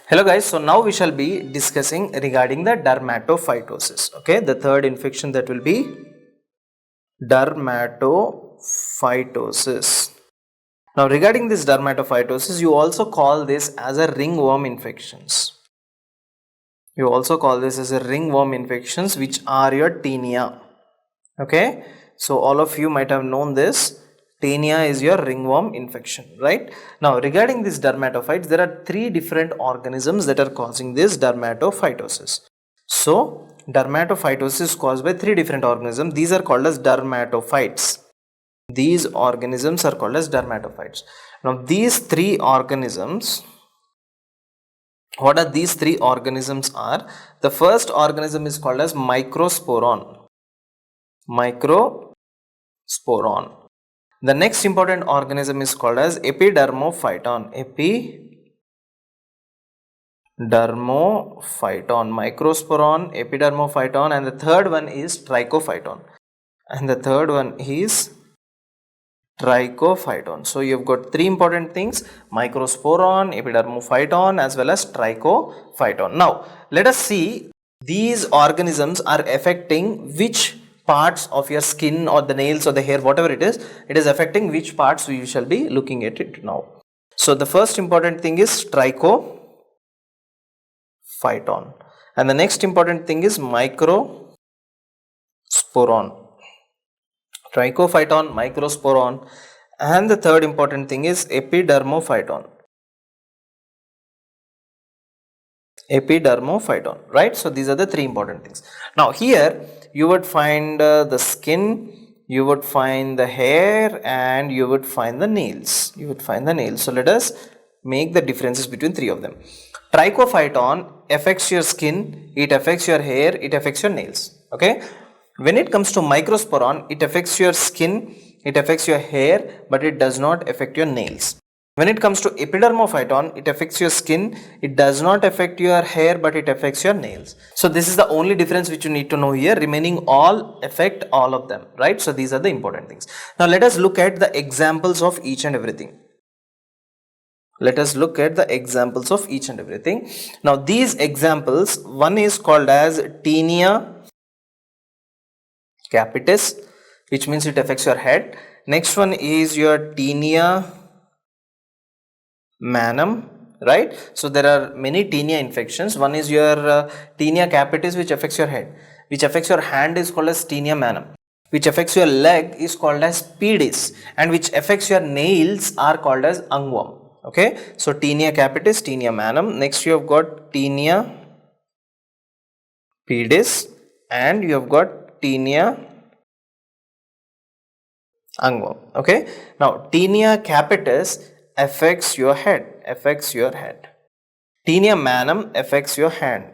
Hello guys, so now we shall be discussing regarding the dermatophytosis. Okay, the third infection that will be dermatophytosis. Now regarding this dermatophytosis, you also call this as a ringworm infections. You also call this as a ringworm infections, which are your tinea. Okay, so all of you might have known this. Tinea is your ringworm infection, right? Now regarding these dermatophytes, there are three different organisms that are causing this dermatophytosis. So dermatophytosis is caused by three different organisms. These are called as dermatophytes. These organisms are called as dermatophytes. Now these three organisms, what are these three organisms are? The first organism is called as Microsporum. Microsporum. The next important organism is called as Epidermophyton. Epidermophyton, Microsporum, Epidermophyton, and the third one is Trichophyton. So you've got three important things: Microsporum, Epidermophyton, as well as Trichophyton. Now let us see these organisms are affecting which parts of your skin or the nails or the hair, whatever it is affecting which parts. We shall be looking at it now. So the first important thing is Trichophyton, and the next important thing is Microsporum. Trichophyton, Microsporum, and the third important thing is Epidermophyton. Right? So these are the three important things. Now here you would find the skin, you would find the hair, and you would find the nails. So let us make the differences between three of them. Trichophyton affects your skin, it affects your hair, it affects your nails. Okay. When it comes to Microsporum, it affects your skin, it affects your hair, but it does not affect your nails. When it comes to Epidermophyton, it affects your skin, it does not affect your hair, but it affects your nails. So this is the only difference which you need to know here. Remaining all affect all of them, right? So these are the important things. Now let us look at the examples of each and everything. Now these examples, one is called as Tinea Capitis, which means it affects your head. Next one is your Tinea manum, right? So there are many tinea infections. One is your Tinea Capitis, which affects your head. Which affects your hand is called as Tinea manum. Which affects your leg is called as pedis, and which affects your nails are called as ungworm. Okay, so Tinea Capitis, Tinea manum. Next you have got Tinea pedis, and you have got Tinea ungworm. Okay, now Tinea Capitis affects your head. Tinea manum affects your hand.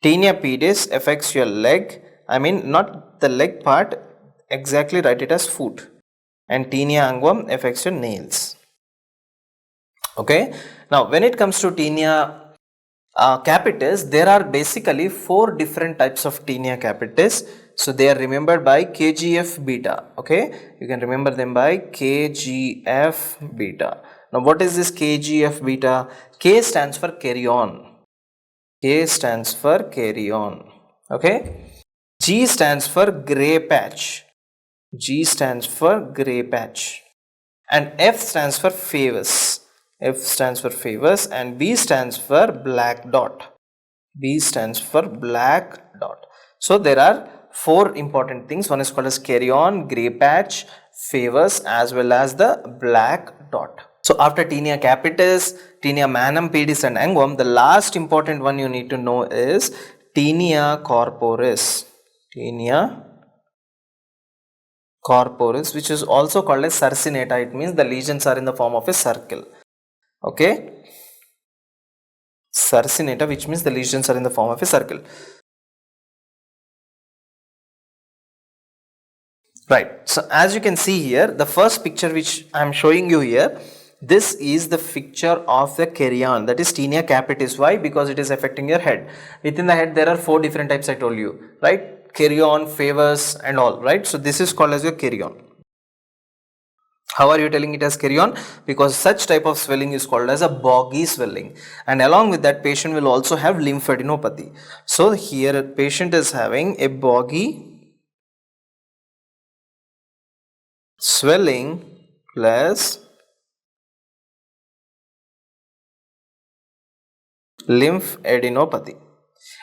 Tinea pedis affects your leg. I mean, not the leg part, exactly write it as foot. And Tinea ungworm affects your nails. Okay. Now, when it comes to Tinea Capitis, there are basically four different types of Tinea Capitis. So they are remembered by KGF beta. Okay, you can remember them by KGF beta. Now what is this KGF beta? K stands for carrion. Okay. G stands for grey patch. And F stands for favus. And B stands for black dot. So there are four important things. One is called as carrion, grey patch, favus, as well as the black dot. So after Tinea Capitis, Tinea manum, pedis, and ungworm, the last important one you need to know is Tinea corporis. Which is also called as sarcinata. It means the lesions are in the form of a circle. Okay, sarcinata, which means the lesions are in the form of a circle. Right. So as you can see here, the first picture which I am showing you here, this is the picture of the carrion, that is Tinea Capitis. Why? Because it is affecting your head. Within the head there are four different types I told you, right? Carrion, favus, and all, right? So this is called as your carrion. How are you telling it as carry-on? Because such type of swelling is called as a boggy swelling, and along with that patient will also have lymphadenopathy. So here patient is having a boggy swelling plus lymphadenopathy.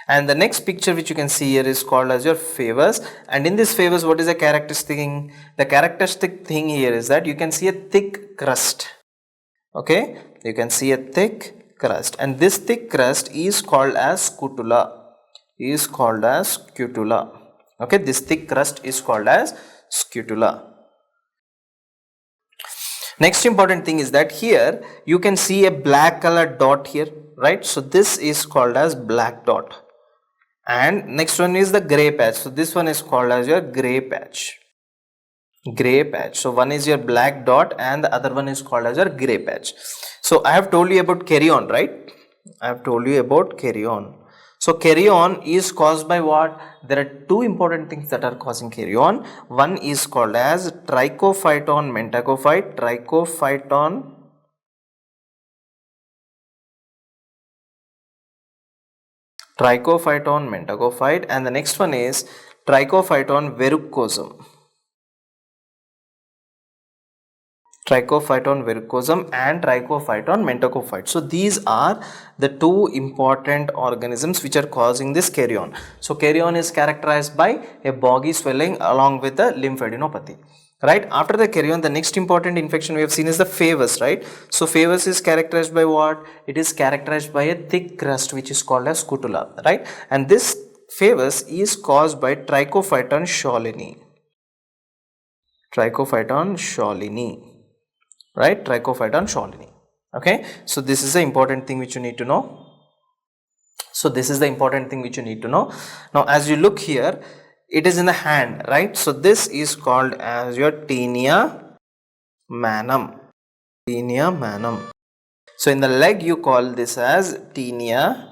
And the next picture which you can see here is called as your favus, and in this favus what is the characteristic thing? The characteristic thing here is that you can see a thick crust. Okay, you can see a thick crust, and this thick crust is called as scutula. Okay, this thick crust is called as scutula. Next important thing is that here you can see a black color dot here, right? So this is called as black dot. And next one is the gray patch. So this one is called as your gray patch. So one is your black dot and the other one is called as your gray patch. So I have told you about carry-on, right? So carry-on is caused by what? There are two important things that are causing carry-on. One is called as Trichophyton mentacophyte. Trichophyton mentacophyte, and the next one is Trichophyton verrucosum. And Trichophyton mentacophyte. So these are the two important organisms which are causing this carry-on. So carry-on is characterized by a boggy swelling along with the lymphadenopathy. Right, after the carry-on, the next important infection we have seen is the favus, right? So favus is characterized by what? It is characterized by a thick crust which is called as scutula, right? And this favus is caused by Trichophyton scholeni. Right, Trichophyton scholeni. Okay, so this is the important thing which you need to know. Now as you look here, it is in the hand, right? So this is called as your Tinea manum. So in the leg you call this as Tinea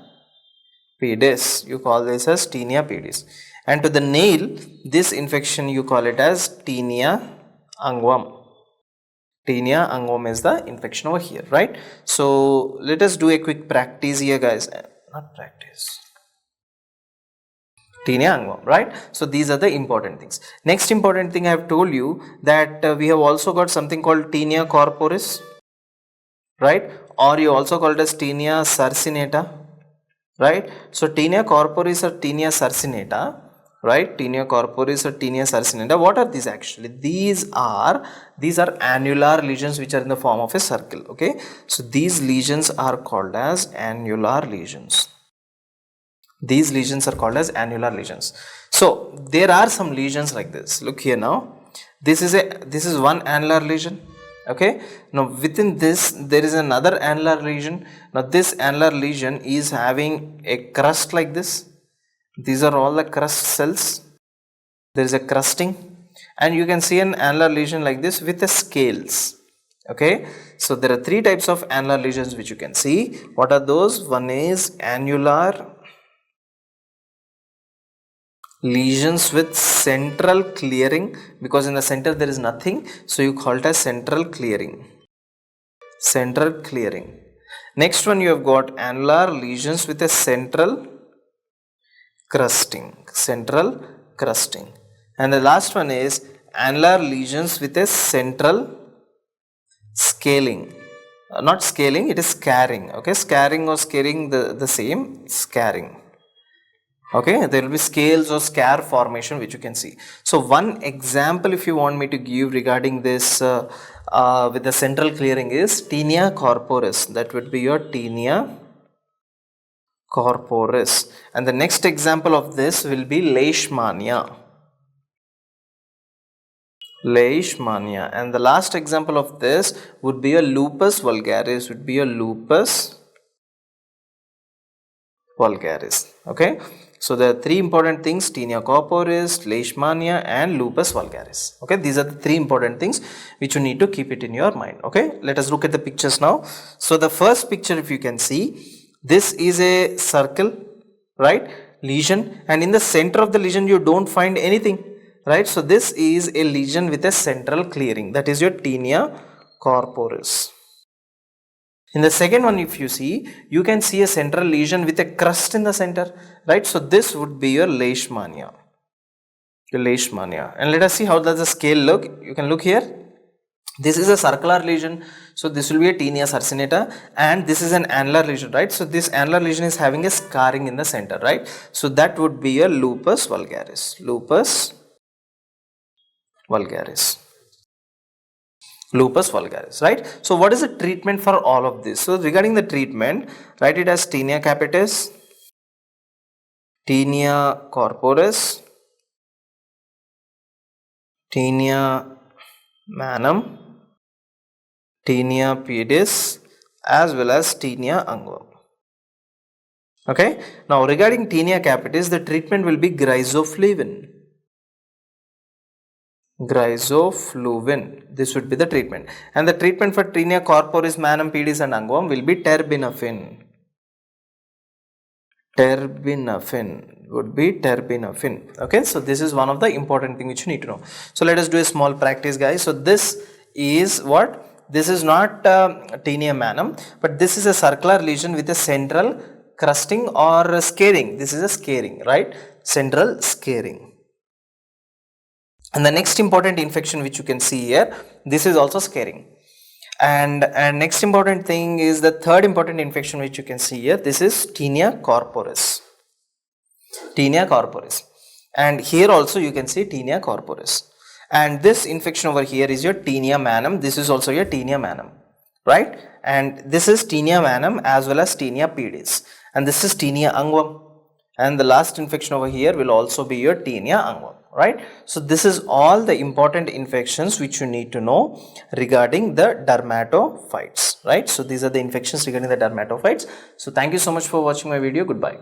pedis. And to the nail, this infection you call it as Tinea unguum. Is the infection over here, right? So let us do a quick practice here, guys. Tinea unguum, right? So these are the important things. Next important thing I have told you that we have also got something called Tinea corporis, right? Or you also called as Tinea sarcinata, right? So Tinea corporis or Tinea sarcinata, right? What are these actually? These are annular lesions which are in the form of a circle. Okay, so these lesions are called as annular lesions. So there are some lesions like this. Look here now. This is one annular lesion. Okay, now within this there is another annular lesion. Now this annular lesion is having a crust like this. These are all the crust cells. There is a crusting, and you can see an annular lesion like this with the scales. Okay, so there are three types of annular lesions which you can see. What are those? One is annular lesions with central clearing, because in the center there is nothing, so you call it as central clearing. Next one, you have got annular lesions with a central crusting. And the last one is annular lesions with a central scaling. Not scaling, it is scarring. Okay, scarring or scaring, the same, scarring. Okay, there will be scales or scar formation which you can see. So one example if you want me to give regarding this with the central clearing is Tinea corporis. That would be your Tinea corporis. And the next example of this will be Leishmania. And the last example of this would be a Lupus vulgaris. Okay, so there are three important things: Tinea corporis, Leishmania and Lupus vulgaris. Okay, these are the three important things which you need to keep it in your mind. Okay, let us look at the pictures now. So the first picture, if you can see, this is a circle, right, lesion, and in the center of the lesion you don't find anything. right? So this is a lesion with a central clearing, that is your Tinea corporis. In the second one, if you see, you can see a central lesion with a crust in the center, right? So this would be your leishmania. And let us see how does the scale look. You can look here. This is a circular lesion, so this will be a Tinea circinata, and this is an annular lesion, right? So this annular lesion is having a scarring in the center, right? So that would be a lupus vulgaris. Lupus vulgaris, right? So what is the treatment for all of this? So regarding the treatment, write it as Tinea capitis, Tinea corporis, Tinea manum, Tinea pedis, as well as Tinea unguum. Okay. Now regarding Tinea capitis, the treatment will be grisofluin. This would be the treatment. And the treatment for Tinea corporis, manum, pedis and unguum will be terbinafine. Okay, so this is one of the important thing which you need to know. So let us do a small practice, guys. So this is what? This is not Tinea manum, but this is a circular lesion with a central crusting or scarring. This is a scarring, right? Central scarring. And the next important infection which you can see here, this is also scarring. And next important thing is the third important infection which you can see here. This is Tinea corporis. And here also you can see Tinea corporis. And this infection over here is your Tinea manum. This is also your Tinea manum, right? And this is Tinea manum as well as Tinea pedis. And this is Tinea unguum. And the last infection over here will also be your Tinea unguum, right? So this is all the important infections which you need to know regarding the dermatophytes, right? So these are the infections regarding the dermatophytes. So thank you so much for watching my video. Goodbye.